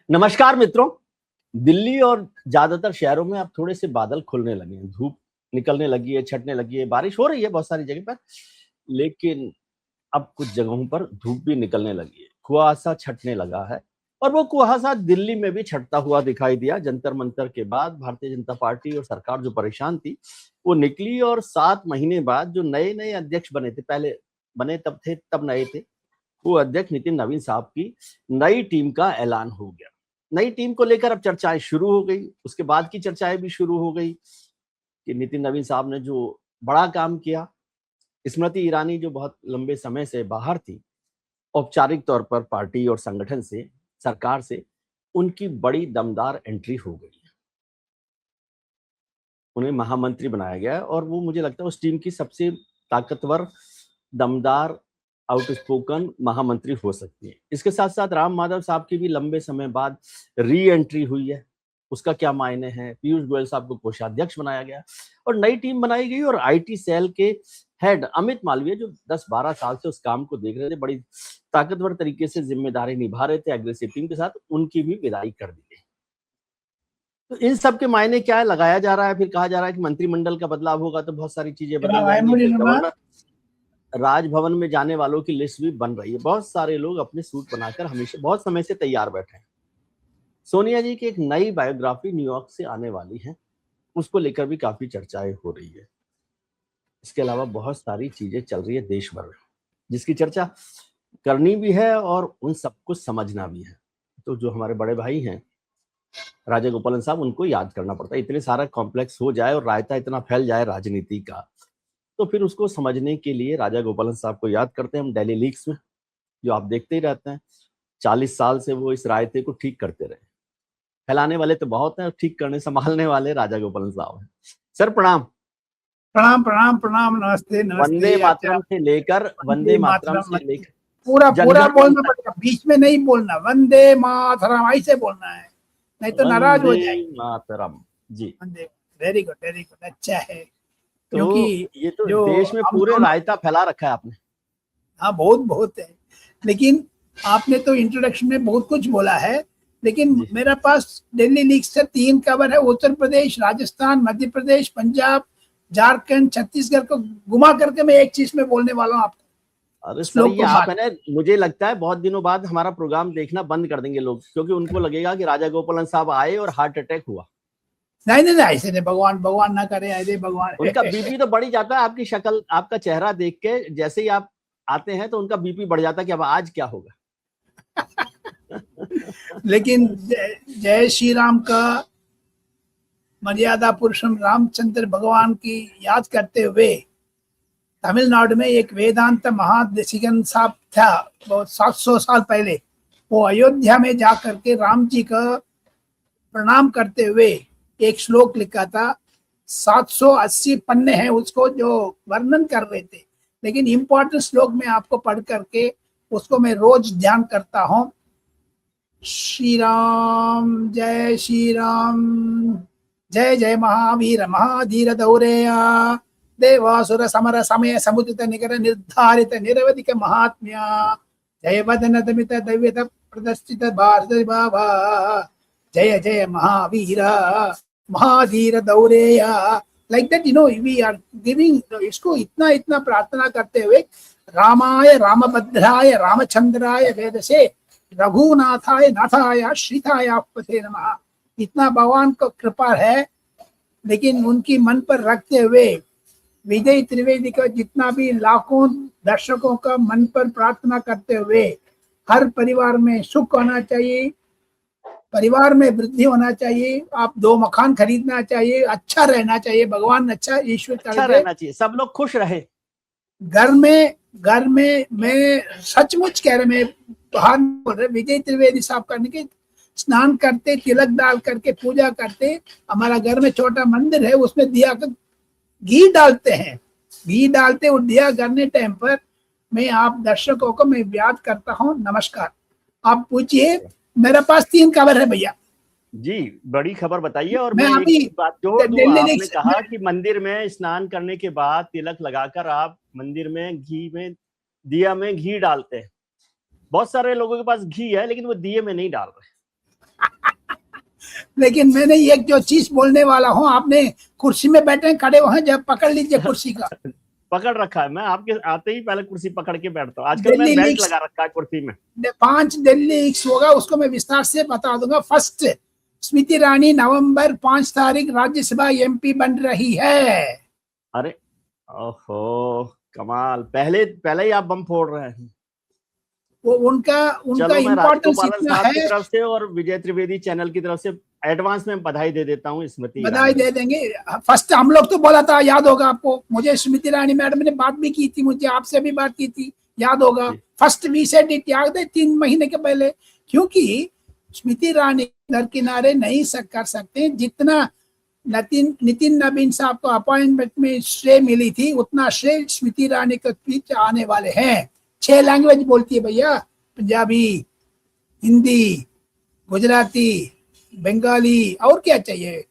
नमस्कार मित्रों। दिल्ली और ज्यादातर शहरों में अब थोड़े से बादल खुलने लगे हैं, धूप निकलने लगी है, छटने लगी है, बारिश हो रही है बहुत सारी जगह पर। लेकिन अब कुछ जगहों पर धूप भी निकलने लगी है, कुहासा छटने लगा है। और वो कुहासा दिल्ली में भी छटता हुआ दिखाई दिया। जंतर मंतर के बाद भारतीय जनता पार्टी और सरकार जो परेशान थी वो निकली, और 7 महीने बाद जो नए नए अध्यक्ष बने थे, पहले बने तब नए थे, वो अध्यक्ष नितिन नवीन साहब की नई टीम का ऐलान हो गया। नई टीम को लेकर अब चर्चाएं शुरू हो गई। उसके बाद की चर्चाएं भी शुरू हो गई कि नितिन नवीन साहब ने जो बड़ा काम किया, स्मृति ईरानी जो बहुत लंबे समय से बाहर थी औपचारिक तौर पर पार्टी और संगठन से, सरकार से, उनकी बड़ी दमदार एंट्री हो गई है। उन्हें महामंत्री बनाया गया और वो मुझे लगता है उस टीम की सबसे ताकतवर, दमदार, आउटस्पोकन महामंत्री हो सकती है। इसके साथ साथ राम माधव साहब की भी लंबे समय बाद री एंट्री हुई है। उसका क्या मायने हैं? पीयूष गोयल साहब को कोषाध्यक्ष बनाया गया और नई टीम बनाई गई, और आईटी सेल के हेड अमित मालवीय जो 10-12 साल से उस काम को देख रहे थे, बड़ी ताकतवर तरीके से जिम्मेदारी निभा रहे थे एग्रेसिव टीम के साथ, उनकी भी विदाई कर दी गई। तो इन सब के मायने क्या है लगाया जा रहा है। फिर कहा जा रहा है कि मंत्रिमंडल का बदलाव होगा तो बहुत सारी चीजें बदल जाएंगी। गवर्नर, राजभवन में जाने वालों की लिस्ट भी बन रही है। बहुत सारे लोग अपने सूट बनाकर हमेशा बहुत समय से तैयार बैठे हैं। सोनिया जी की एक नई बायोग्राफी न्यूयॉर्क से आने वाली है, उसको लेकर भी काफी चर्चाएं हो रही है। इसके अलावा बहुत सारी चीजें चल रही है देश भर में, जिसकी चर्चा करनी भी है और उन सबको समझना भी है। तो जो हमारे बड़े भाई हैं राजा गोपालन साहब, उनको याद करना पड़ता है। इतने सारा कॉम्प्लेक्स हो जाए और रायता इतना फैल जाए राजनीति का, तो फिर उसको समझने के लिए राजा गोपालन साहब को याद करते हैं हम डेली लीक्स में, जो आप देखते ही रहते हैं। 40 साल से वो इस रायते को ठीक करते रहे। फैलाने वाले तो बहुत हैं, ठीक करने संभालने वाले राजा गोपालन साहब हैं। सर प्रणाम। प्रणाम प्रणाम प्रणाम, नमस्ते नमस्ते। वंदे मातरम से लेकर पूरा पूरा बोलना पड़ेगा, बीच में नहीं बोलना। वंदे मातरम ऐसे बोलना है, नहीं तो नाराज हो जाएंगे। मातरम जी, वेरी गुड वेरी गुड, अच्छा है। तो क्योंकि ये तो देश में पूरे रायता फैला रखा है आपने। हाँ, बहुत बहुत है। लेकिन आपने तो इंट्रोडक्शन में बहुत कुछ बोला है, लेकिन मेरे पास दिल्ली लीग से 3 खबर है। उत्तर प्रदेश, राजस्थान, मध्य प्रदेश, पंजाब, झारखंड, छत्तीसगढ़ को घुमा करके मैं एक चीज में बोलने वाला हूँ आपको। अरे सर, ये आप है ना, मुझे लगता है बहुत दिनों बाद हमारा प्रोग्राम देखना बंद कर देंगे लोग, क्योंकि उनको लगेगा कि राजा गोपालन साहब आए और हार्ट अटैक हुआ। नहीं नहीं नहीं, ऐसे नहीं, भगवान भगवान ना करे, अरे भगवान। उनका बीपी तो बढ़ ही जाता है। आपकी शक्ल, आपका चेहरा देख के जैसे ही आप आते हैं तो उनका बीपी बढ़ जाता है कि अब आज क्या होगा। लेकिन जय श्री राम का मर्यादा पुरुषोत्तम रामचंद्र भगवान की याद करते हुए तमिलनाडु में एक वेदांत महादेशिकन साहब था, बहुत 700 साल पहले। वो अयोध्या में जा करके राम जी का प्रणाम करते हुए एक श्लोक लिखा था। 780 पन्ने हैं उसको, जो वर्णन कर रहे थे। लेकिन इम्पोर्टेंट श्लोक में आपको पढ़ करके उसको मैं रोज ध्यान करता हूँ। श्री राम जय श्री राम, जय जय महावीर महाधीर दौरेया, देवासुर समर समय समुदित निकर निर्धारित निरवधिक महात्म्या, जय वदन दमित दैव्यत प्रदर्शित भारत बाबा, जय जय महावीर महाधीर दौरेया। Like that, we are giving इसको इतना इतना प्रार्थना करते हुए रामाय रामभद्राय रामचंद्राय वेद से रघुनाथाय नाथाय श्रीताय पते नमः। इतना भगवान को कृपा है। लेकिन उनकी मन पर रखते हुए विजय त्रिवेदी का जितना भी लाखों दर्शकों का मन पर प्रार्थना करते हुए, हर परिवार में सुख होना चाहिए, परिवार में वृद्धि होना चाहिए, आप 2 मकान खरीदना चाहिए, अच्छा रहना चाहिए, भगवान अच्छा ईश्वर अच्छा रहना चाहिए, सब लोग खुश रहे। घर में मैं सचमुच कह रहे, मैं बाहर बोल रहे, विजय त्रिवेदी साहब करने के स्नान करते, तिलक डाल करके पूजा करते। हमारा घर में छोटा मंदिर है, उसमें दिया का घी डालते हैं, घी डालते और दिया करने टाइम पर मैं आप दर्शकों को मैं याद करता हूँ। नमस्कार। आप पूछिए, मेरे पास 3 खबर है भैया जी। बड़ी खबर बताइए। और मैं अभी एक बात जोड़ दूं, आपने कहा कि मंदिर में स्नान करने के बाद तिलक लगाकर आप मंदिर में दिया में घी डालते हैं। बहुत सारे लोगों के पास घी है, लेकिन वो दिए में नहीं डाल रहे। लेकिन मैंने एक जो चीज बोलने वाला हूँ, आपने कुर्सी में बैठे खड़े हुए हैं, जब पकड़ लीजिए कुर्सी का। पकड़ रखा है, मैं आपके आते ही पहले कुर्सी पकड़ के बैठता हूँ। आजकल मैं बेल्ट लगा रखा है कुर्सी में। 5 दिल्ली लीक्स होगा, उसको मैं विस्तार से बता दूंगा। फर्स्ट, स्मृति ईरानी नवंबर 5 तारीख राज्यसभा एमपी बन रही है। अरे ओहो, कमाल, पहले ही आप बम फोड़ रहे हैं। वो उनका इम्पोर्टेंस इतना है। की तरफ से और विजय त्रिवेदी चैनल की तरफ से एडवांस में बधाई दे देता हूँ स्मृति। बधाई दे देंगे। फर्स्ट हम लोग तो बोला था, याद होगा आपको, मुझे स्मृति ईरानी मैडम ने बात भी की थी, मुझे आपसे भी बात की थी, याद होगा। फर्स्ट वी सेड इट, याद है, 3 महीने के पहले। क्योंकि स्मृति ईरानी दर किनारे नहीं कर सकते जितना नितिन नवीन साहब को अपॉइंटमेंट में श्रेय मिली थी, उतना श्रेय स्मृति ईरानी के बीच आने वाले हैं। 6 लैंग्वेज बोलती है भैया, पंजाबी, हिंदी, गुजराती, बंगाली, और क्या चाहिए,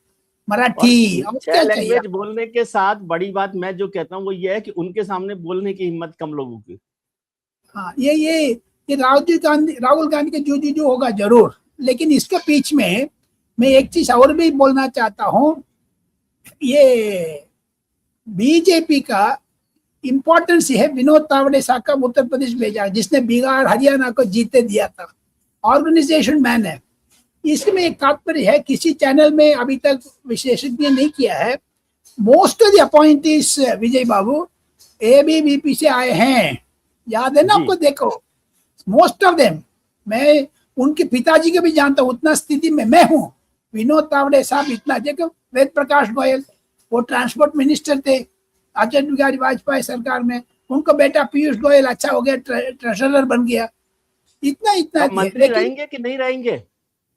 मराठी, और क्या चाहिए। लैंग्वेज बोलने के साथ बड़ी बात मैं जो कहता हूँ वो ये है कि उनके सामने बोलने की हिम्मत कम लोगों की। हाँ, ये राहुल गांधी के जो होगा जरूर। लेकिन इसके बीच में मैं एक चीज और भी बोलना चाहता हूँ, ये बीजेपी का इंपॉर्टेंस है। विनोद तावड़े साहब का उत्तर प्रदेश भेजा, जिसने बिहार हरियाणा को जीते दिया था, ऑर्गेनाइजेशन मैन है। इसमें एक तात्पर्य है, किसी चैनल में अभी तक विशेषज्ञ नहीं किया है। Most of the appointees Vijay Babu ABVP से आए हैं, याद है ना आपको? देखो, मोस्ट ऑफ देम, मैं उनके पिताजी को भी जानता हूँ, उतना स्थिति में मैं हूँ। विनोद तावड़े साहब इतना, देखो, वेद प्रकाश गोयल, वो ट्रांसपोर्ट मिनिस्टर थे अटल बिहारी वाजपेयी सरकार में, उनका बेटा पीयूष गोयल अच्छा हो गया, ट्रेजरर बन गया। इतना मंत्री रहेंगे कि नहीं रहेंगे?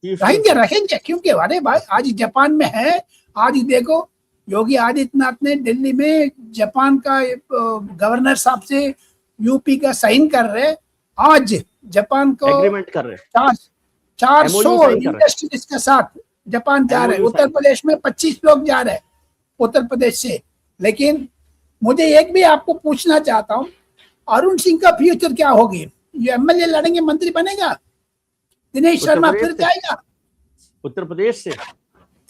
रहेंगे, क्योंकि अरे भाई आज जापान में है। आज देखो, योगी आदित्यनाथ ने दिल्ली में जापान का गवर्नर साहब से यूपी का साइन कर रहे, आज जापान को एग्रीमेंट कर रहे, 400 इंडस्ट्रीज के साथ जापान जा रहे हैं। उत्तर प्रदेश में 25 लोग जा रहे हैं उत्तर प्रदेश से। लेकिन मुझे एक भी आपको पूछना चाहता हूँ, अरुण सिंह का फ्यूचर क्या होगी? ये एमएलए लड़ेंगे, मंत्री बनेगा? दिनेश शर्मा फिर जाएगा उत्तर प्रदेश से।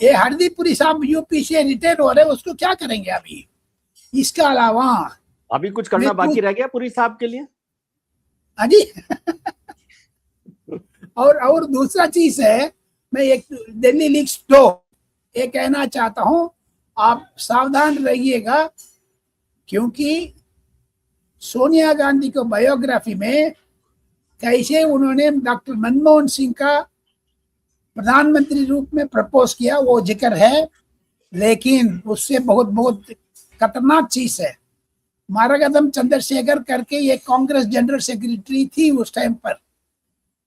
ये हरदीपुरी साहब यूपी से रिटायर हो रहे, उसको क्या करेंगे अभी? इसके अलावा अभी कुछ करना बाकी रह गया पुरी साहब के लिए? हाँ जी। और दूसरा चीज है, मैं एक दिल्ली लीक्स 2 ये कहना चाहता हूं, आप सावधान रहिएगा, क्योंकि सोनिया गांधी को बायोग्राफी में कैसे उन्होंने डॉक्टर मनमोहन सिंह का प्रधानमंत्री रूप में प्रपोज किया वो जिक्र है। लेकिन उससे बहुत खतरनाक चीज है, मारागदम चंद्रशेखर करके ये कांग्रेस जनरल सेक्रेटरी थी उस टाइम पर,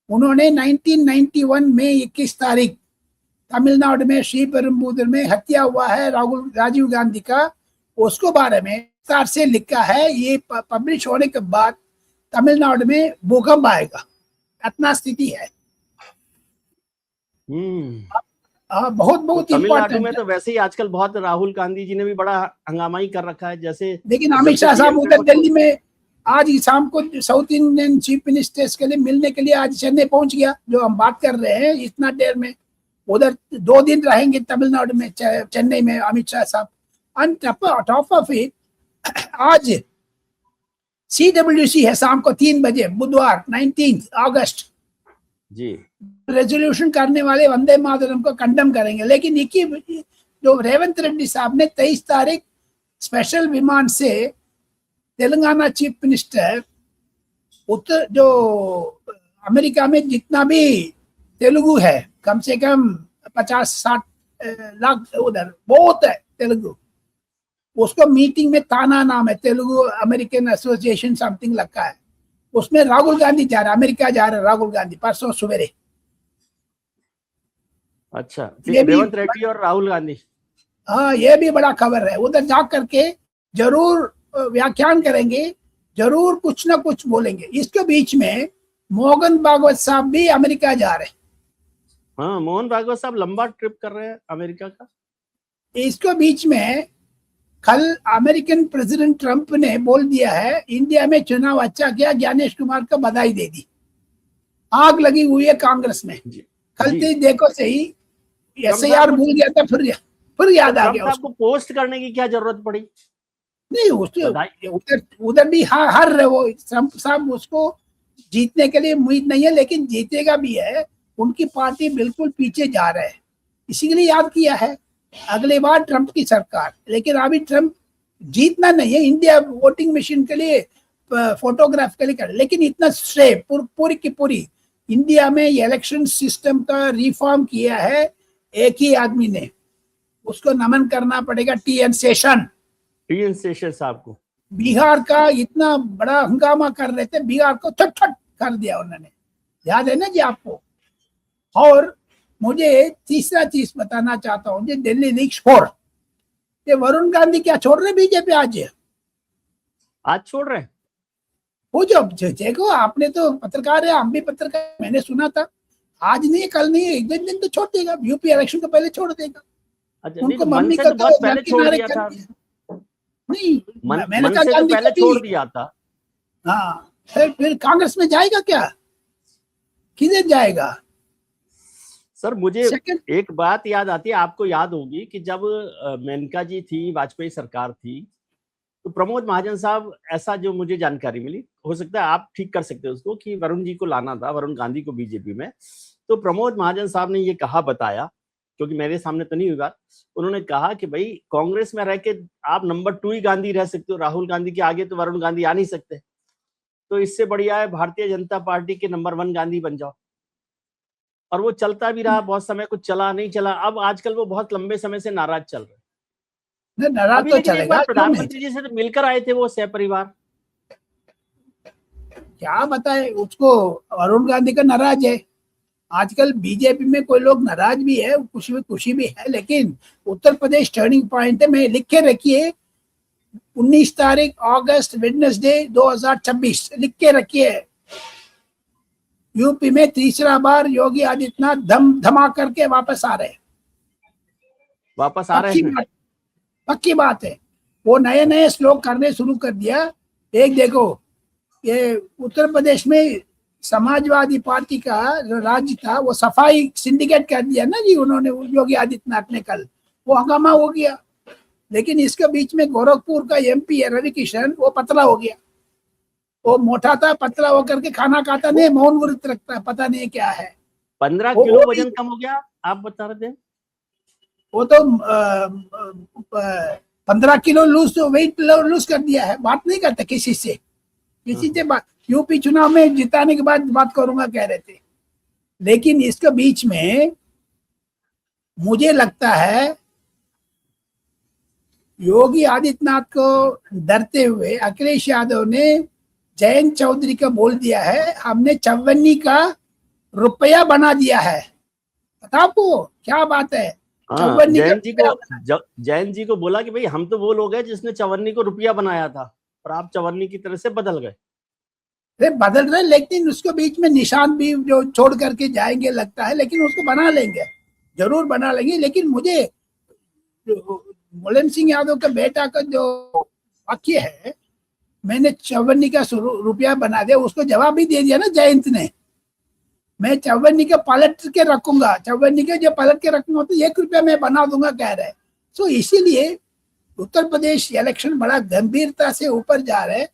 उन्होंने 1991 में 21 तारीख तमिलनाडु में श्रीपेरुम्बुदूर में हत्या हुआ है राजीव गांधी का, उसको बारे में विस्तार से लिखा है। ये पब्लिश होने के बाद तमिलनाडु में भूकंप आएगा, इतना स्थिति है। बहुत तमिलनाडु में तो वैसे ही आजकल बहुत, राहुल गांधी जी ने भी बड़ा हंगामा ही कर रखा है जैसे। लेकिन अमित शाह साहब उधर दिल्ली में आज शाम को साउथ इंडियन चीफ मिनिस्टर्स के लिए मिलने के लिए आज चेन्नई पहुंच गया, जो हम बात कर रहे हैं इतना देर में। उधर 2 दिन रहेंगे तमिलनाडु में, चेन्नई में अमित शाह साहब। ऑन टॉप ऑफ इट, आज CWC है शाम को 3 बजे, बुधवार 19 अगस्त जी, रेजोल्यूशन करने वाले वंदे मातरम को कंडेम करेंगे। लेकिन जो रेवंत रेड्डी साहब ने 23 तारीख स्पेशल विमान से तेलंगाना चीफ मिनिस्टर, उत्तर जो अमेरिका में जितना भी तेलुगु है, कम से कम 50-60 लाख उधर बहुत है तेलुगु, उसको मीटिंग में, ताना नाम है, तेलुगु अमेरिकन एसोसिएशन समथिंग लगा है, उसमें राहुल गांधी जा रहा है, अमेरिका जा रहा है राहुल गांधी परसों सवेरे। अच्छा, रेवंत रेड्डी और राहुल गांधी, हाँ, ये भी बड़ा खबर है। उधर जा करके जरूर व्याख्यान करेंगे, जरूर कुछ ना कुछ बोलेंगे। इसके बीच में मोहन भागवत साहब भी अमेरिका जा रहे हैं। हाँ, मोहन भागवत साहब लंबा ट्रिप कर रहे हैं अमेरिका का। इसके बीच में कल अमेरिकन प्रेसिडेंट ट्रंप ने बोल दिया है, इंडिया में चुनाव अच्छा किया, ज्ञानेश कुमार को बधाई दे दी। आग लगी हुई है कांग्रेस में, कल जी। से देखो सही, SIR भूल गया था, फिर याद आ ट्रम्प गया साहब उसको। को पोस्ट करने की क्या जरूरत पड़ी? नहीं उसके बधाई। उधर उधर भी हार रहे वो ट्रम्प साहब, उसको जीतने के लिए उम्मीद नहीं है, लेकिन जीतेगा भी है। उनकी पार्टी बिल्कुल पीछे जा रहा है, इसी के लिए याद किया है अगली बार ट्रम्प की सरकार। लेकिन अभी ट्रम्प जीतना नहीं है, इंडिया वोटिंग मशीन के लिए, फोटोग्राफ के लिए कर, लेकिन इतना श्रेय पूरी की पूरी इंडिया में इलेक्शन सिस्टम का रिफॉर्म किया है एक ही आदमी ने, उसको नमन करना पड़ेगा, TN शेषन। TN शेषन साहब को। बिहार का इतना बड़ा हंगामा कर रहे थे, बिहार को छट कर दिया उन्होंने, याद है ना जी आपको। और मुझे तीसरा चीज बताना चाहता हूँ, दिल्ली लीक्स 4, ये वरुण गांधी क्या छोड़ रहे बीजेपी आज छोड़ रहे हैं? वो जो देखो, आपने तो पत्रकार है, हम भी पत्रकार, मैंने सुना था आज नहीं कल नहीं, एक दिन तो छोड़ देगा, यूपी इलेक्शन को पहले छोड़ देगा। अच्छा, नहीं उनको तो मन मम्मी से का तो बहुत पहले लड़की छोड़ नारे दिया कर था। दिया। नहीं मैंने मन कहा से तो गांधी पहले कभी, छोड़ दिया था। हाँ फिर कांग्रेस में जाएगा क्या, किधर जाएगा? सर मुझे सेकंड, एक बात याद आती है, आपको याद होगी कि जब मेनका जी थी, वाजपेयी सरकार थी, तो प्रमोद महाजन साहब, ऐसा जो मुझे जानकारी मिली, हो सकता है आप ठीक कर सकते हो उसको, कि वरुण जी को लाना था, वरुण गांधी को बीजेपी में। तो प्रमोद महाजन साहब ने ये कहा, बताया, क्योंकि मेरे सामने तो नहीं हुई बात, उन्होंने कहा कि भाई कांग्रेस में रह के आप नंबर 2 ही गांधी रह सकते हो, राहुल गांधी के आगे तो वरुण गांधी आ नहीं सकते, तो इससे बढ़िया है भारतीय जनता पार्टी के नंबर 1 गांधी बन जाओ। और वो चलता भी रहा बहुत समय, कुछ चला नहीं चला, अब आजकल वो बहुत लंबे समय से नाराज चल रहे। नाराज अभी तो लेकिन एक चलेगा, बार क्यों नहीं? प्रधानमंत्री जी से तो मिलकर आए थे वो सहपरिवार। क्या बताए उसको, अरुण गांधी का नाराज है। आजकल बीजेपी में कोई लोग नाराज भी है, खुशी भी है, लेकिन उत्तर प्रदेश टर्निंग पॉइंट है। मैं लिख के रखिए 19 तारीख अगस्त वेडनेसडे 2026 लिख के रखिए। यूपी में तीसरा बार योगी आदित्यनाथ धमा करके वापस आ रहे हैं, वापस आ रहे हैं। पक्की बात है। वो नए श्लोक करने शुरू कर दिया। एक देखो, ये उत्तर प्रदेश में समाजवादी पार्टी का जो राज्य था, वो सफाई सिंडिकेट कर दिया ना जी उन्होंने, योगी आदित्यनाथ ने कल, वो हंगामा हो गया। लेकिन इसके बीच में गोरखपुर का MP है रवि किशन, वो पतला हो गया। वो मोटा था, पतला होकर के खाना खाता नहीं, मौन व्रत रखता है, पता नहीं क्या है। 15 वो किलो भी, वजन कम हो गया, आप बता रहे थे। वो तो 15 किलो वेट लूज कर दिया है। बात नहीं करता किसी से बात, यूपी चुनाव में जिताने के बाद बात करूंगा कह रहे थे। लेकिन इसके बीच में मुझे लगता है योगी आदित्यनाथ को डरते हुए अखिलेश यादव ने जयंत चौधरी का बोल दिया है, हमने 54 का रुपया बना दिया है। पता आपको क्या बात है? जयंत जी को बोला कि भाई हम तो वो लोग हैं जिसने 54 को रुपया बनाया था, और आप 54 की तरह से बदल गए। बदल रहे, लेकिन उसके बीच में निशान भी जो छोड़ करके जाएंगे लगता है, लेकिन उसको बना लेंगे, जरूर बना लेंगे। लेकिन मुझे मुलायम सिंह यादव का बेटा का जो वाक्य है, मैंने 54 का रुपया बना दिया, उसको जवाब भी दे दिया ना जयंत ने, मैं 54 का पलट के रखूंगा, 54 के जो पलट के रखूंगा तो 1 रुपया मैं बना दूंगा कह रहे। सो इसीलिए उत्तर प्रदेश इलेक्शन बड़ा गंभीरता से ऊपर जा रहे हैं।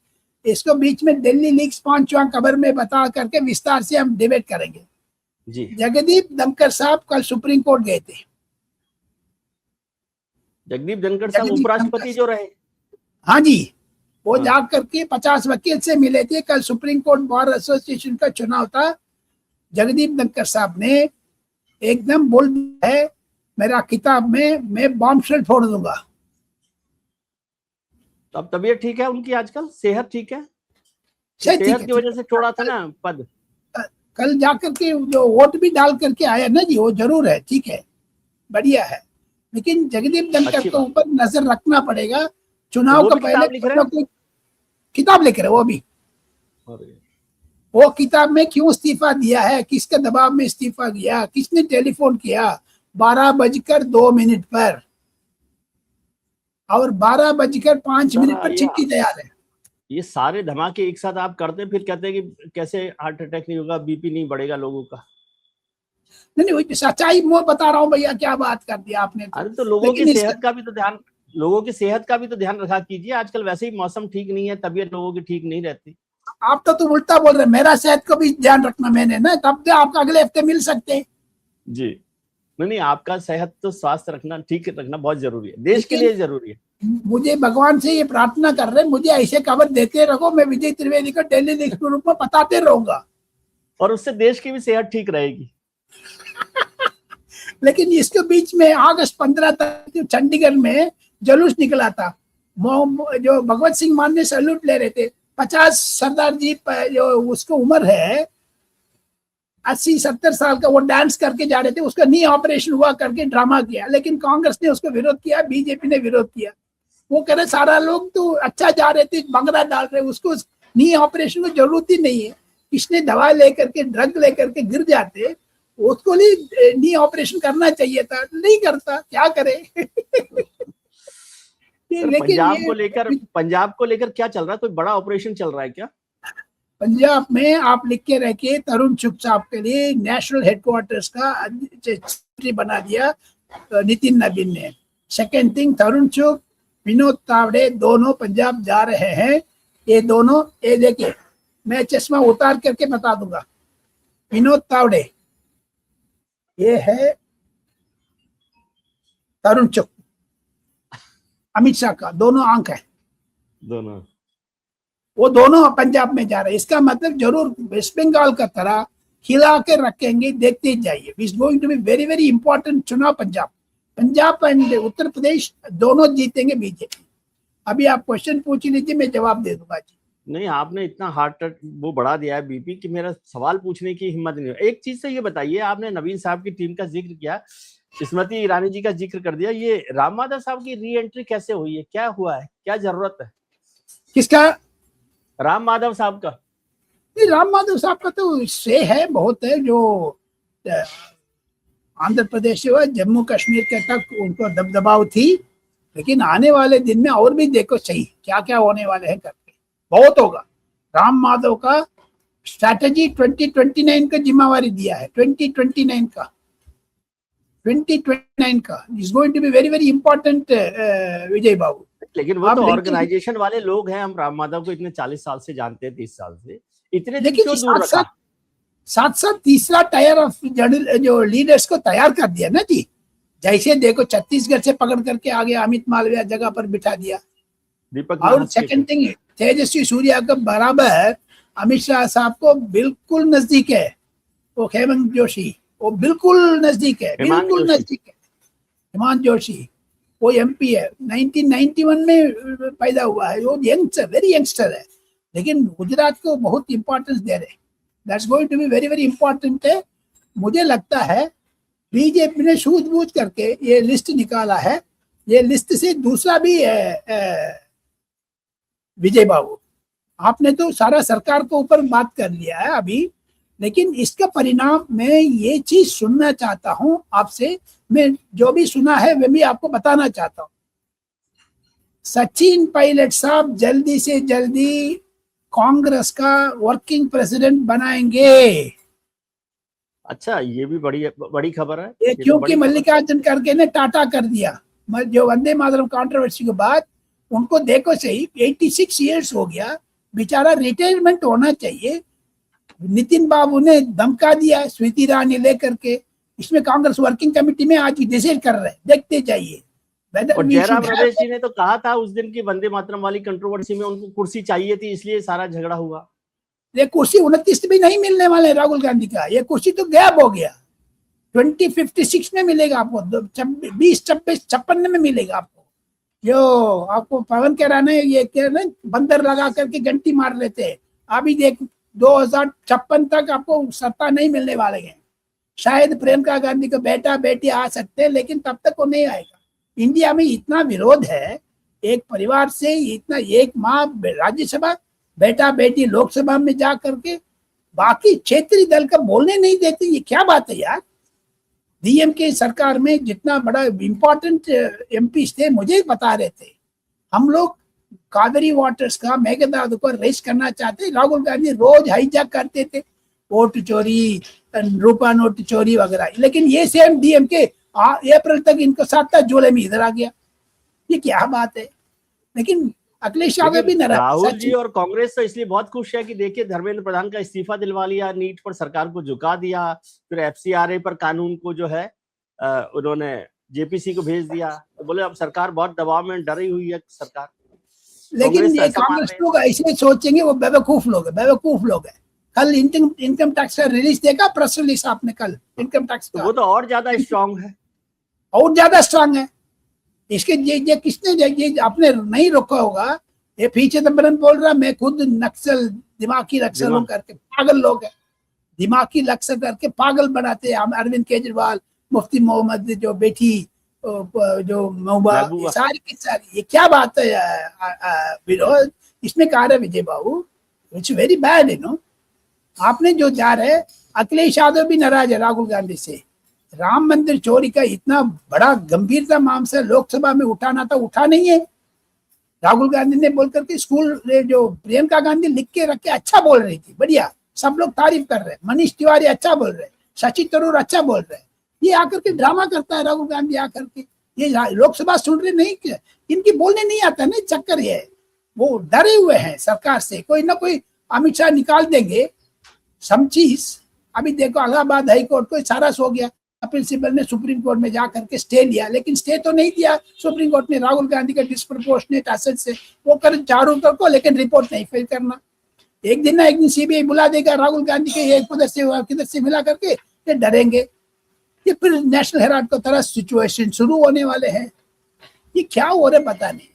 इसको बीच में दिल्ली लीक्स 5वां खबर में बता करके विस्तार से हम डिबेट करेंगे जी। जगदीप धनखड़ साहब कल सुप्रीम कोर्ट गए थे। जगदीप धनखड़ साहब उपराष्ट्रपति जो रहे, हाँ जी, वो जाकर के 50 वकील से मिले थे। कल सुप्रीम कोर्ट बार एसोसिएशन का चुनाव था। जगदीप धनखड़ साहब ने एकदम बोल दिया है, मेरा किताब में मैं बॉम्ब शेल फोड़ दूंगा। तो अब तबीयत ठीक है उनकी, आजकल सेहत ठीक है? सेहत की वजह से छोड़ा था ना पद। कल जाकर के जो वोट भी डाल करके आया ना जी, वो जरूर है, ठीक है, बढ़िया है। लेकिन जगदीप धनखड़ के ऊपर नजर रखना पड़ेगा। चुनाव का पहले किताब लिख रहे वो भी, वो किताब में क्यों इस्तीफा दिया है, किसके दबाव में इस्तीफा दिया, किसने टेलीफोन किया 12:02 पर, और 12:05 पर चिट्ठी तैयार है। ये सारे धमाके एक साथ आप करते हैं, फिर कहते हैं कि कैसे हार्ट अटैक नहीं होगा, BP नहीं बढ़ेगा लोगों का। नहीं नहीं, वो सच्चाई मैं बता रहा हूँ भैया, क्या बात कर दिया आपने तो। अरे तो लोगों की सेहत का भी तो ध्यान, लोगों की सेहत का भी तो ध्यान रखा कीजिए। आजकल वैसे ही मौसम ठीक नहीं है, तबीयत लोगों की ठीक नहीं रहती। आप तो उल्टा बोल रहे हैं, मेरा सेहत को भी ध्यान रखना मैंने ना, तब तो आपका अगले हफ्ते मिल सकते हैं। जी नहीं नहीं, आपका सेहत तो स्वास्थ्य रखना, ठीक रखना बहुत जरूरी है, देश के लिए जरूरी है। मुझे भगवान से ये प्रार्थना कर रहे हैं, मुझे ऐसे खबर देते रहो, मैं विजय त्रिवेदी को डेली न्यूज के रूप में बताते रहूंगा, और उससे देश की भी सेहत ठीक रहेगी। लेकिन इसके बीच में अगस्त 15 तक चंडीगढ़ में जुलूस निकला था, जो भगवत सिंह मान ने सैल्यूट ले रहे थे। 50 सरदार जी जो उसको उम्र है 80-70 साल का, वो डांस करके जा रहे थे, उसका नी ऑपरेशन हुआ करके ड्रामा किया, लेकिन कांग्रेस ने उसको विरोध किया, बीजेपी ने विरोध किया। वो कह रहे सारा लोग तो अच्छा जा रहे थे, बंगला डाल रहे, उसको नी ऑपरेशन की जरूरत ही नहीं है। किसने दवा लेकर के ड्रग लेकर के गिर जाते, उसको नी ऑपरेशन करना चाहिए था, नहीं करता, क्या करे। पंजाब को लेकर क्या चल रहा है? कोई बड़ा ऑपरेशन चल रहा है क्या पंजाब में? आप लिख के रखिए, तरुण चुग साहब के लिए नेशनल हेडक्वार्टर्स का सेक्रेटरी बना दिया नितिन नवीन ने। सेकेंड थिंग, तरुण चुग, विनोद तावड़े दोनों पंजाब जा रहे हैं। ये दोनों, ये देखिए मैं चश्मा उतार करके बता दूंगा। विनोद तावड़े, ये है तरुण चुग, अमित शाह का दोनों आंख है, दोनों वो दोनों पंजाब में जा रहे हैं। इसका मतलब जरूर वेस्ट बंगाल का तरह खिला के रखेंगे, देखते जाइए। It's going to be very very important चुनाव। पंजाब एंड उत्तर प्रदेश दोनों जीतेंगे बीजेपी। अभी आप क्वेश्चन पूछ लीजिए, मैं जवाब दे दूंगा जी। नहीं, आपने इतना हार्ट वो बढ़ा दिया है बीपी कि मेरा सवाल पूछने की हिम्मत नहीं है। एक चीज से ये बताइए, आपने नवीन साहब की टीम का जिक्र किया, स्मृति ईरानी जी का जिक्र कर दिया, ये राम माधव साहब की री एंट्री कैसे हुई है? क्या हुआ है, क्या जरूरत है? किसका? राम माधव साहब का। राम माधव साहब का तो से है बहुत है, जो आंध्र प्रदेश से जम्मू कश्मीर के तक उनको दबदबाव थी, लेकिन आने वाले दिन में और भी देखो सही क्या क्या होने वाले हैं करके, बहुत होगा। राम माधव का स्ट्रैटेजी 2029 का जिम्मेवारी दिया है, 2029 का is going to be very very important Vijay Babu. लेकिन वो तो ऑर्गेनाइजेशन वाले लोग हैं, हम राम माधव को इतने 40 साल से जानते हैं, 30 साल से, इतने दिन क्यों दूर रखा? साथ साथ तीसरा टायर ऑफ जो लीडर्स को तैयार कर दिया ना जी। जैसे देखो छत्तीसगढ़ से पकड़ करके आगे अमित मालवीय जगह पर बिठा दिया, दीपक। और सेकंड थिंग, तेजस्वी सूर्या का बराबर अमित शाह साहब को बिल्कुल नजदीक है। वो हेमंत जोशी, वो बिल्कुल नजदीक है, बिल्कुल नजदीक है। हेमंत जोशी वो एमपी है, 1991 में पैदा हुआ है, वो यंगस्टर, वेरी यंगस्टर है, लेकिन गुजरात को बहुत इंपॉर्टेंस दे रहे हैं। That's going to be very very important है। मुझे लगता है बीजेपी ने सूझबूझ करके ये लिस्ट निकाला है। ये लिस्ट से दूसरा भी विजय बाबू, आपने तो सारा सरकार के ऊपर बात कर लिया है अभी, लेकिन इसका परिणाम मैं ये चीज सुनना चाहता हूं आपसे। मैं जो भी सुना है वे भी आपको बताना चाहता हूं। सचिन पायलट साहब जल्दी से जल्दी कांग्रेस का वर्किंग प्रेसिडेंट बनाएंगे। अच्छा, ये भी बड़ी खबर है। ये क्योंकि मल्लिकार्जुन खड़गे ने टाटा कर दिया, जो वंदे मातरम कंट्रोवर्सी के बाद। उनको देखो सही, 86 इयर्स हो गया, बेचारा रिटायरमेंट होना चाहिए। नितिन बाबू ने धमका दिया स्मृति ईरानी लेकर के। इसमें कांग्रेस वर्किंग कमेटी में आज डिसाइड कर रहे हैं, देखते जाइए। और जयराम रमेश जी ने तो कहा था उस दिन की वंदे मातरम वाली कंट्रोवर्सी में उनको कुर्सी चाहिए थी, इसलिए सारा झगड़ा हुआ। ये कुर्सी 29 भी नहीं मिलने वाले राहुल गांधी का, ये कुर्सी तो गैप हो गया। 2056 में मिलेगा आपको, 2056 में मिलेगा आपको। जो आपको पवन कह रहा है, ये कह रहे बंदर लगा करके घंटी मार लेते हैं। अभी देख 2056 तक आपको सत्ता नहीं मिलने वाले हैं। शायद प्रियंका गांधी का बेटा बेटी आ सकते हैं, लेकिन तब तक वो नहीं आएगा। इंडिया में इतना विरोध है, एक परिवार से इतना, एक माँ राज्यसभा, बेटा बेटी लोकसभा में जा करके, बाकी क्षेत्रीय दल का बोलने नहीं देते। ये क्या बात है यार। डीएमके सरकार में जितना बड़ा इंपॉर्टेंट एमपी थे, मुझे बता रहे थे, हम लोग कावेरी वाटर्स का, मेघदादु को रेस करना चाहते। राहुल गांधी रोज हाईजैक करते थे। वोट चोरी, रुपा नोट चोरी वगैरह। लेकिन ये सेम डीएमके अप्रैल तक इनको साथ था, जुलाई में इधर आ गया। ये क्या बात है? लेकिन अखिलेश यादव भी नाराज। राहुल जी और कांग्रेस तो इसलिए बहुत खुश है कि देखिए धर्मेंद्र प्रधान का इस्तीफा दिलवा लिया, नीट पर सरकार को झुका दिया, फिर एफसीआरए पर कानून को जो है उन्होंने जेपीसी को भेज दिया, तो बोले अब सरकार बहुत दबाव में डरी हुई है सरकार। लेकिन ये कांग्रेस लोग ऐसे सोचेंगे, वो बेवकूफ लोग है। कल इनकम टैक्स का रिलीज देखा, प्रेस रिलीज आपने कल इनकम टैक्स का, वो तो और ज्यादा स्ट्रांग है, और ज्यादा स्ट्रांग है। इसके ये किसने ये आपने नहीं रोका होगा? ये पीछे तबरन बोल रहा मैं खुद नक्सल, दिमागी नक्सल करके पागल लोग है, दिमागी नक्सल करके पागल बनाते हैं। अरविंद केजरीवाल, मुफ्ती मोहम्मद जो बेटी जो महबूबा, सारी की सारी, ये क्या बात है विरोध? इसमें कहा है Vijay Babu, it's very bad, you know. आपने जो जा रहे, अखिलेश यादव भी नाराज है राहुल गांधी से। राम मंदिर चोरी का इतना बड़ा गंभीरता मामला लोकसभा में उठाना था, उठा नहीं है। राहुल गांधी ने बोल करके स्कूल जो प्रियंका गांधी लिख के रख के अच्छा बोल रही थी, बढ़िया, सब लोग तारीफ कर रहे हैं। मनीष तिवारी अच्छा बोल रहे, शशि थरूर अच्छा बोल रहे। ये आकर के ड्रामा करता है राहुल गांधी आकर के। ये लोकसभा सुन रहे नहीं, इनकी बोलने नहीं आता ना, चक्कर ये है। वो डरे हुए हैं सरकार से, कोई ना कोई अमित शाह निकाल देंगे सब चीज। अभी देखो इलाहाबाद हाई कोर्ट को सारा सो गया, कपिल सिब्बल ने सुप्रीम कोर्ट में जा करके स्टे लिया, लेकिन स्टे तो नहीं दिया सुप्रीम कोर्ट ने राहुल गांधी का डिस्प्रपोर्शनेट एसेट से। वो कर चारों को, लेकिन रिपोर्ट नहीं फिल करना। एक दिन ना एक दिन सीबीआई बुला देगा राहुल गांधी के, एक किधर से मिला करके, ये डरेंगे। ये फिर नेशनल हेराल्ड को तरह सिचुएशन शुरू होने वाले हैं। ये क्या हो रहा है पता नहीं।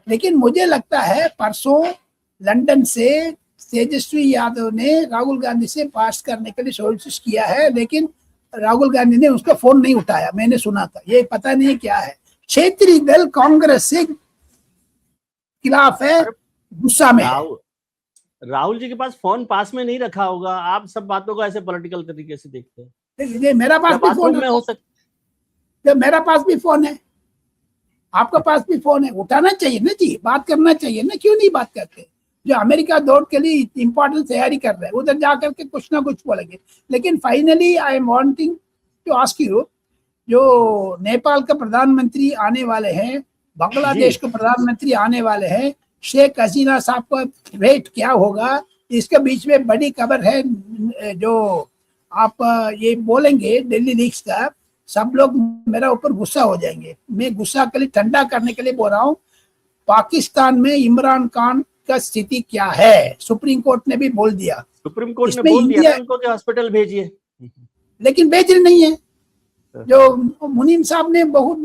लेकिन मुझे लगता है परसों लंदन से तेजस्वी यादव ने राहुल गांधी से पास करने के लिए कोशिश किया है, लेकिन राहुल गांधी ने उसका फोन नहीं उठाया, मैंने सुना था। ये पता नहीं क्या है, क्षेत्रीय दल कांग्रेस से खिलाफ है, गुस्सा में है। राहुल जी के पास फोन पास में नहीं रखा होगा, आप सब बातों को ऐसे पॉलिटिकल तरीके से देखते हैं। मेरा पास भी फोन में हो सकता, मेरा पास भी फोन है, आपका पास भी फोन है, उठाना चाहिए ना जी, बात करना चाहिए ना, क्यों नहीं बात करते? जो अमेरिका दौड़ के लिए इंपॉर्टेंट तैयारी कर रहे हैं, उधर जाकर के कुछ ना कुछ बोलेंगे। लेकिन finally I am wanting to ask you, जो नेपाल का प्रधानमंत्री आने वाले हैं, बांग्लादेश का प्रधानमंत्री आने वाले हैं, शेख हसीना साहब का वेट क्या होगा? इसके बीच में बड़ी खबर है, जो आप ये बोलेंगे दिल्ली लीक्स का, सब लोग मेरा ऊपर गुस्सा हो जाएंगे। मैं गुस्सा के लिए ठंडा करने के लिए बोल रहा हूँ। पाकिस्तान में इमरान खान का स्थिति क्या है? सुप्रीम कोर्ट ने भी बोल दिया, सुप्रीम कोर्ट ने बोल दिया उनको कि हॉस्पिटल भेजिए, लेकिन भेज रहे नहीं है। जो मुनीम साहब ने बहुत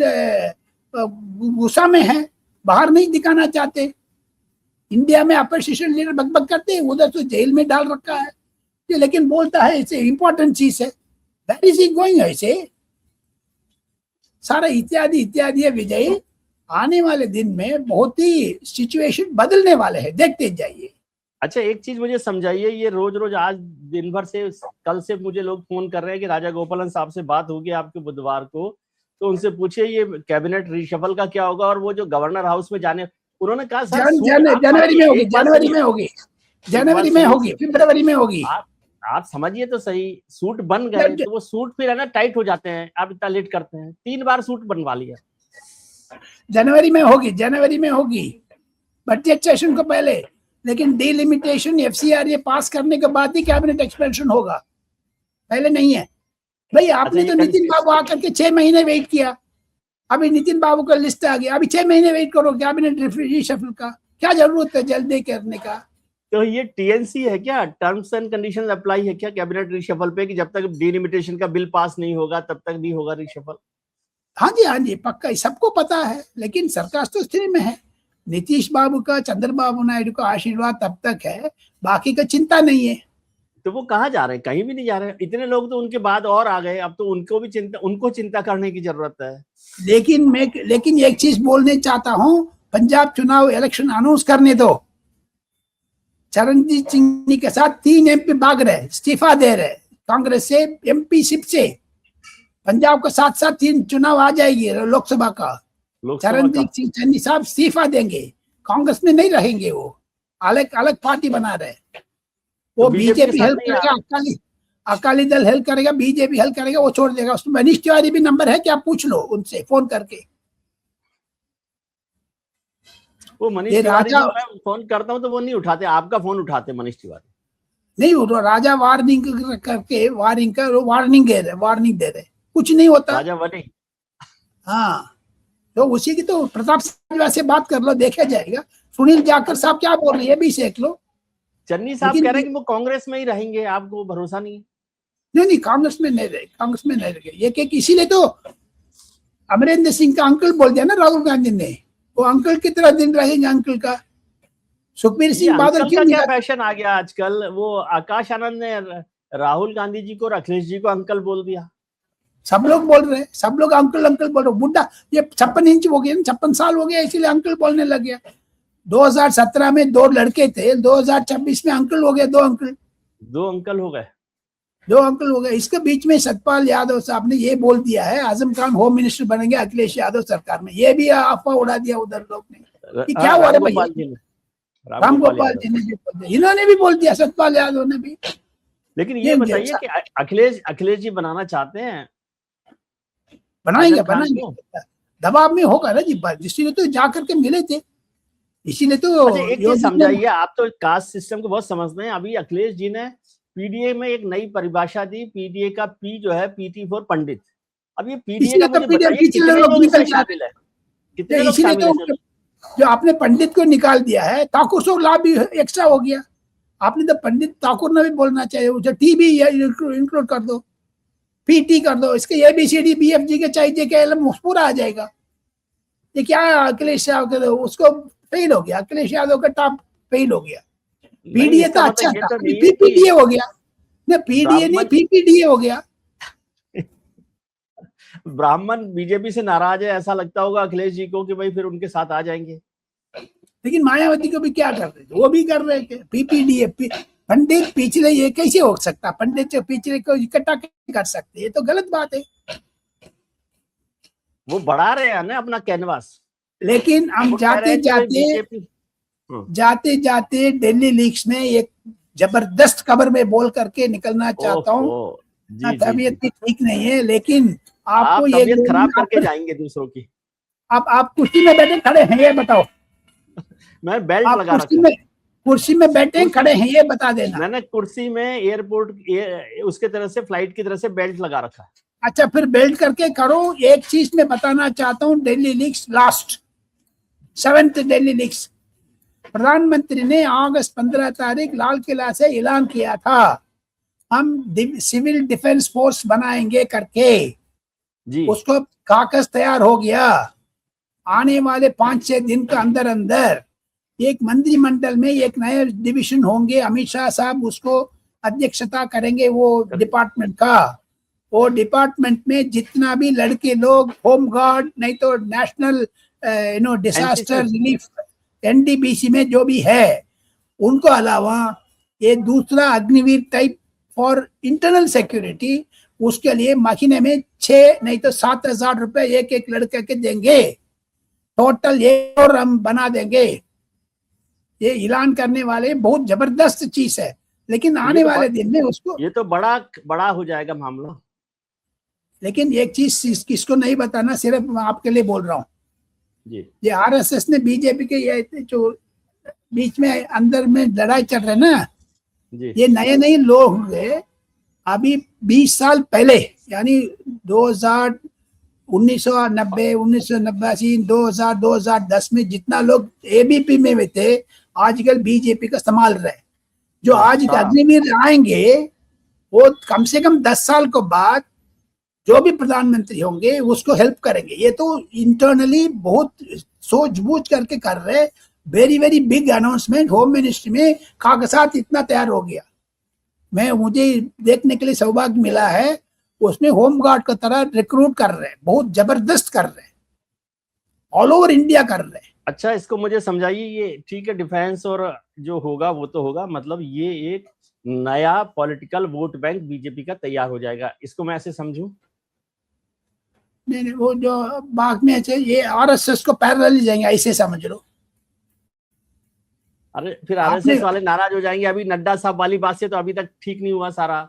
गुस्सा में है, बाहर नहीं दिखाना चाहते। इंडिया में अपोजिशन लीडर बकबक करते हैं, उधर तो जेल में डाल रखा है, लेकिन बोलता है इसे इंपॉर्टेंट चीज है। दैट इज इट गोइंग ऐसे सारा इत्यादि इत्यादि है। विजय, आने वाले दिन में बहुत ही सिचुएशन बदलने वाले हैं, देखते जाइए। अच्छा, एक चीज मुझे समझाइए, ये रोज रोज आज दिन भर से, कल से मुझे लोग फोन कर रहे हैं कि राजा गोपालन साहब से बात होगी आपके बुधवार को, तो उनसे पूछिए ये कैबिनेट रिशफल का क्या होगा। और वो जो गवर्नर हाउस में जाने, उन्होंने कहा जनवरी में होगी, जनवरी में होगी, जनवरी में होगी, फरवरी में होगी। आप समझिए तो सही, सूट बन गए तो वो सूट फिर है ना टाइट हो जाते हैं, आप इतना लेट करते हैं। 3 बार सूट बनवा लिया। जनवरी में होगी, जनवरी में होगी, बजट सेशन को पहले। लेकिन डिलिमिटेशन एफसीआरए पास करने के बाद ही कैबिनेट एक्सपेंशन होगा, पहले नहीं है भाई। आपने तो नितिन बाबू आकर के 6 महीने वेट किया, अभी नितिन बाबू का लिस्ट आ गया, अभी 6 महीने वेट करो कैबिनेट रिशफल का। क्या जरूरत है जल्दी करने का? तो ये टीएनसी है क्या, टर्म्स एंड कंडीशंस अप्लाई है क्या कैबिनेट रिशफल पे, कि जब तक डिलिमिटेशन का बिल पास नहीं होगा तब तक नहीं होगा रिशफल? हाँ जी, पक्का, सबको पता है। लेकिन सरकार तो स्थिति में है। नीतीश बाबू का, चंद्रबाबू नायडू का आशीर्वाद तब तक है, बाकी का चिंता नहीं है। तो वो कहाँ जा रहे हैं? कहीं भी नहीं जा रहे हैं। इतने लोग तो उनके बाद और आ गए, अब तो उनको चिंता करने की जरूरत है। लेकिन एक चीज बोलने चाहता हूँ, पंजाब चुनाव इलेक्शन अनाउंस करने दो। चरणजीत सिंह के साथ 3 MP भाग रहे, इस्तीफा दे रहे कांग्रेस से, MP शिप से। पंजाब का साथ साथ 3 चुनाव आ जाएगी लोकसभा का। चरणजीत सिंह चन्नी साहब इस्तीफा देंगे, कांग्रेस में नहीं रहेंगे, वो अलग अलग पार्टी बना रहे। वो तो बीजेपी के बीजेपी साथ हेल्प नहीं करेगा, अकाली दल हेल्प करेगा, बीजेपी हेल्प करेगा, वो छोड़ देगा। उसमें मनीष तिवारी भी नंबर है क्या, पूछ लो उनसे फोन करके। वो मनीष ये तिवारी राजा जो मैं फोन करता हूँ तो वो नहीं उठाते, आपका फोन उठाते मनीष तिवारी। नहीं, वो राजा वार्निंग करके वार्निंग दे रहे, कुछ नहीं होता। राजा वनी। हाँ, तो उसी की तो प्रताप सिंह से बात कर लो, देखा जाएगा। सुनील जाखड़ साहब क्या बोल रही है भी सेक लो। चन्नी साहब लेकिन कह रहे हैं कि वो कांग्रेस में ही रहेंगे, आपको भरोसा नहीं है? नहीं, कांग्रेस में नहीं रहे, कांग्रेस में नहीं रहे। ये इसीलिए तो अमरिंदर सिंह का अंकल बोल दिया ना राहुल गांधी ने, वो अंकल कितना दिन रहेंगे अंकल का। सुखबीर ये सिंह बादल अंकल क्यों का क्या निकाल, फैशन आ गया आजकल? वो आकाश आनंद ने राहुल गांधी जी को और अखिलेश जी को अंकल बोल दिया। सब लोग बोल रहे हैं, सब लोग अंकल अंकल बोल रहे। बुढ़ा ये 56 इंच हो गया, 56 साल हो गया, इसीलिए अंकल बोलने लग गया। 2017 में 2 लड़के थे, 2026 में अंकल हो गए, 2 अंकल, 2 अंकल हो गए। 2 अंकल हो गए। इसके बीच में सतपाल यादव साहब ने ये बोल दिया है आजम खान होम मिनिस्टर बनेंगे अखिलेश यादव सरकार में। ये भी अफवाह उड़ा दिया उधर लोग ने कि क्या हुआ रे भैया। रामगोपाल जी ने, राम गोपाल जी ने भी बोल दिया, इन्होंने भी बोल दिया, सतपाल यादव ने भी। लेकिन ये बताइए कि अखिलेश जी बनाना चाहते हैं बनाएंगे आजम खान को? दबाव में होगा ना जी, इसीलिए तो जाकर के मिले थे, इसीलिए तो। अच्छा, एक चीज समझाइए, आप तो कास्ट सिस्टम को बहुत समझते हैं। अभी अखिलेश जी ने पीडीए में एक नई परिभाषा दी, पीडीए का पी जो है पीटी फॉर पंडित। अब ये पीडीए का मुझे बताइए कितने लोग इसमें शामिल है, कितने लोग इसीलिए शामिल है? तो जो आपने पंडित को निकाल दिया है, ठाकुर से लाभ भी एक्स्ट्रा हो गया। आपने तो पंडित ठाकुर ने भी बोलना चाहिए, उसे टी भी इंक्लूड कर दो, पीटी कर दो, इसके ABCD BFG के चाहिए के एलएम पूरा आ जाएगा। ये क्या अखिलेश यादव उसको फेल हो गया, अखिलेश यादव का टॉप फेल हो गया। पीडीए तो अच्छा था, पीपीडीए हो गया ना, पीडीए नहीं पीपीडीए हो गया। ब्राह्मण बीजेपी से नाराज है, ऐसा लगता होगा अखिलेश जी को कि भाई फिर उनके साथ आ जाएंगे। लेकिन मायावती को भी क्या कर रहे थे, वो भी कर रहे थे पीपीडीए। पंडित पिछले ये कैसे हो सकता, पंडित जो पिछले को इकट्ठा कर सकते, ये तो गलत बात है। वो बढ़ा रहे हैं ना अपना कैनवास। लेकिन हम जाते जाते दिल्ली लीक्स में एक जबरदस्त खबर में बोल करके निकलना चाहता हूँ। तबीयत भी ठीक नहीं है, लेकिन आपको ये तबीयत खराब करके जाएंगे दूसरों की। आप कुर्सी में बैठे खड़े हैं ये बताओ? मैं बेल्ट लगा रखा है। कुर्सी में बैठे खड़े हैं ये बता देना। मैंने कुर्सी में एयरपोर्ट उसके तरह से, फ्लाइट की तरह से बेल्ट लगा रखा है। अच्छा, फिर बेल्ट करके करो। एक चीज में बताना चाहता हूँ, Delhi leaks last 7th Delhi leaks, प्रधानमंत्री ने अगस्त 15 तारीख लाल किला से ऐलान किया था हम सिविल डिफेंस फोर्स बनाएंगे करके जी। उसको कागज तैयार हो गया। आने वाले 5-6 दिन के अंदर अंदर एक मंत्रिमंडल में एक नए डिवीजन होंगे, अमित शाह साहब उसको अध्यक्षता करेंगे वो डिपार्टमेंट का। वो डिपार्टमेंट में जितना भी लड़के लोग होम गार्ड नहीं तो नेशनल डिजास्टर रिलीफ NDBC में जो भी है, उनको अलावा ये दूसरा Agniveer type for internal security, उसके लिए महीने में 6 नहीं तो 7,000 रुपए एक लड़के के देंगे। टोटल ये और हम बना देंगे। ये ऐलान करने वाले बहुत जबरदस्त चीज है, लेकिन आने वाले दिन में उसको ये तो बड़ा हो जाएगा मामला। लेकिन एक चीज किसको नहीं बताना, सिर्फ आपके लिए बोल रहा हूँ जी। ये RSS ने बीजेपी के ये जो बीच में अंदर में लड़ाई चल रही है ना जी। ये नए लोग होंगे। अभी 20 साल पहले यानी 1990, 1989, 2000, 2010 में जितना लोग ABP में थे, आजकल बीजेपी का संभाल रहे। जो आज अग्निवीर आएंगे वो कम से कम 10 साल के बाद जो भी प्रधानमंत्री होंगे उसको हेल्प करेंगे। ये तो इंटरनली बहुत सोच बूझ करके कर रहे। Very very big announcement home ministry में कागजात इतना तैयार हो गया। मुझे देखने के लिए सौभाग्य मिला है, उसमें होम गार्ड की तरह रिक्रूट कर रहे हैं, बहुत जबरदस्त कर रहे हैं, ऑल ओवर इंडिया कर रहे हैं। अच्छा, इसको मुझे समझाइए। ये ठीक है, डिफेंस और जो होगा वो तो होगा, मतलब ये एक नया पॉलिटिकल वोट बैंक बीजेपी का तैयार हो जाएगा, इसको मैं ऐसे समझूं? नहीं, वो जो बाद में ये RSS को पैरेलल जाएंगे, ऐसे समझ लो। अरे फिर आपने आरएसएस वाले नाराज हो जाएंगे। अभी नड्डा साहब वाली बात से तो अभी तक ठीक नहीं हुआ सारा।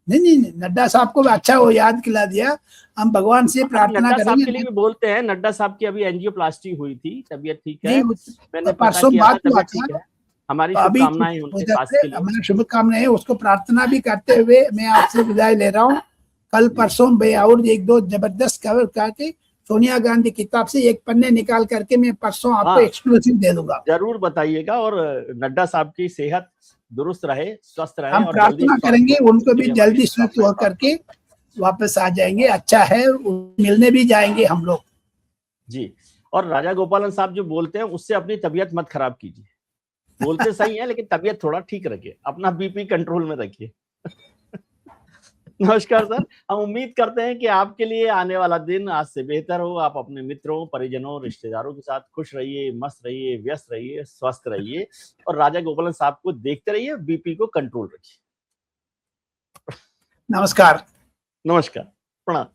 नहीं, नड्डा साहब को अच्छा वो याद दिला दिया। हम भगवान से प्रार्थना नड्डा साहब के करेंगे। लिए भी बोलते हैं, नड्डा साहब की अभी एंजियोप्लास्टी हुई थी, तबीयत ठीक है, नहीं, मैंने पता परसों किया था, बात हुआ तबीयत ठीक था। है। हमारी तो अभी शुभकामनाएं उनके उधर स्वास्थ्य से के लिए। हमारी शुभकामनाएं हैं, उसको प्रार्थना भी करते हुए मैं आपसे विदाई ले रहा हूँ। कल परसों भाई और एक दो जबरदस्त खबर करके सोनिया गांधी किताब से एक पन्ने निकाल करके मैं परसों आपको एक्सक्लूसिव दे दूंगा। जरूर बताइएगा। और नड्डा साहब की सेहत दुरुस्त रहे, स्वस्थ रहे, हम और प्रार्थना करेंगे उनको भी जल्दी स्वस्थ हो करके वापस आ जाएंगे। अच्छा है, मिलने भी जाएंगे हम लोग जी। और राजा गोपालन साहब जो बोलते हैं उससे अपनी तबीयत मत खराब कीजिए। बोलते सही है लेकिन तबीयत थोड़ा ठीक रखिए, अपना बीपी कंट्रोल में रखिए। नमस्कार सर। हम उम्मीद करते हैं कि आपके लिए आने वाला दिन आज से बेहतर हो। आप अपने मित्रों, परिजनों, रिश्तेदारों के साथ खुश रहिए, मस्त रहिए, व्यस्त रहिए, स्वस्थ रहिए, और राजा गोपालन साहब को देखते रहिए, बीपी को कंट्रोल रखिए। नमस्कार। नमस्कार, प्रणाम।